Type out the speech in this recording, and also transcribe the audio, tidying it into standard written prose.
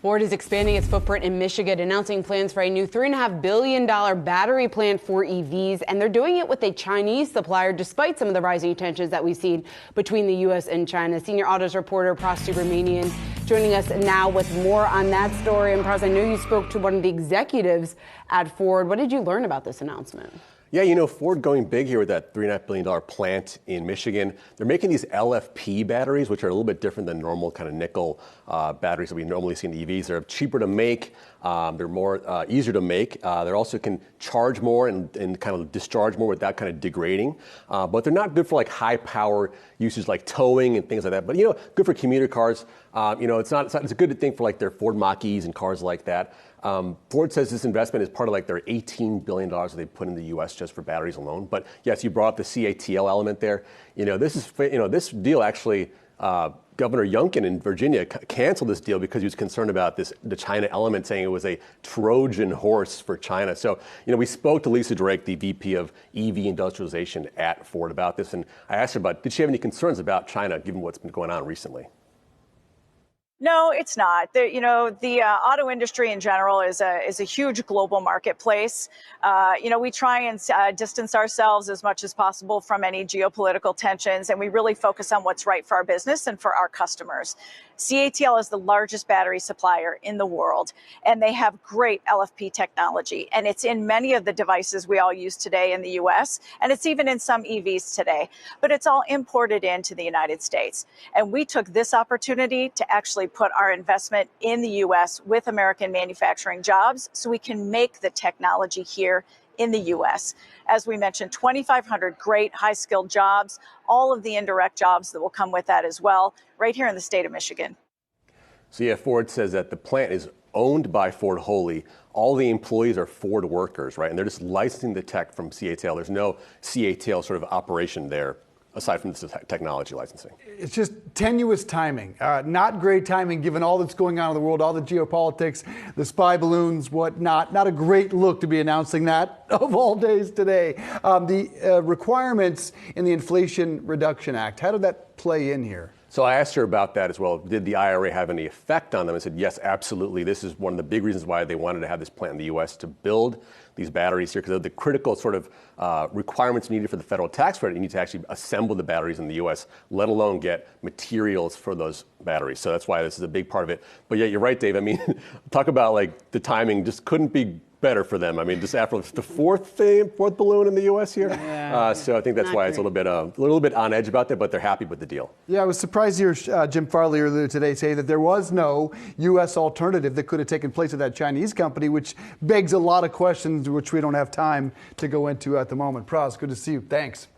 Ford is expanding its footprint in Michigan, announcing plans for a new $3.5 billion battery plant for EVs. And they're doing it with a Chinese supplier, despite some of the rising tensions that we've seen between the U.S. and China. Senior autos reporter Pras Subramanian joining us now with more on that story. And Pras, I know you spoke to one of the executives at Ford. What did you learn about this announcement? Yeah, you know, Ford going big here with that $3.5 billion plant in Michigan. They're making these LFP batteries, which are a little bit different than normal kind of nickel batteries that we normally see in EVs. They're cheaper to make. They're more easier to make. They also can charge more and kind of discharge more without kind of degrading. But they're not good for like high power uses like towing and things like that. But, you know, good for commuter cars. You know, it's a good thing for like their Ford Mach-E's and cars like that. Ford says this investment is part of like their $18 billion that they put in the U.S. just for batteries alone. But yes, you brought up the CATL element there. You know, this deal actually, Governor Youngkin in Virginia canceled this deal because he was concerned about the China element, saying it was a Trojan horse for China. So, you know, we spoke to Lisa Drake, the VP of EV industrialization at Ford, about this, and I asked her did she have any concerns about China given what's been going on recently? No, it's not. The auto industry in general is a huge global marketplace. We try and distance ourselves as much as possible from any geopolitical tensions, and we really focus on what's right for our business and for our customers. CATL is the largest battery supplier in the world, and they have great LFP technology, and it's in many of the devices we all use today in the U.S., and it's even in some EVs today, but it's all imported into the United States. And we took this opportunity to actually put our investment in the U.S. with American manufacturing jobs so we can make the technology here in the U.S. As we mentioned, 2,500 great high-skilled jobs, all of the indirect jobs that will come with that as well, right here in the state of Michigan. So yeah, Ford says that the plant is owned by Ford wholly. All the employees are Ford workers, right? And they're just licensing the tech from CATL. There's no CATL sort of operation there, aside from the technology licensing. It's just tenuous timing. Not great timing given all that's going on in the world, all the geopolitics, the spy balloons, whatnot. Not a great look to be announcing that of all days today. The requirements in the Inflation Reduction Act, how did that play in here? So I asked her about that as well. Did the IRA have any effect on them? I said, yes, absolutely. This is one of the big reasons why they wanted to have this plant in the U.S. to build these batteries here, because of the critical sort of requirements needed for the federal tax credit. You need to actually assemble the batteries in the U.S., let alone get materials for those batteries. So that's why this is a big part of it. But yeah, you're right, Dave. I mean, talk about like the timing just couldn't be better for them. I mean, just after the fourth balloon in the U.S. here. Yeah, so I think that's why it's a little bit on edge about that, but they're happy with the deal. Yeah, I was surprised to hear Jim Farley earlier today say that there was no U.S. alternative that could have taken place of that Chinese company, which begs a lot of questions, which we don't have time to go into at the moment. Pras, good to see you. Thanks.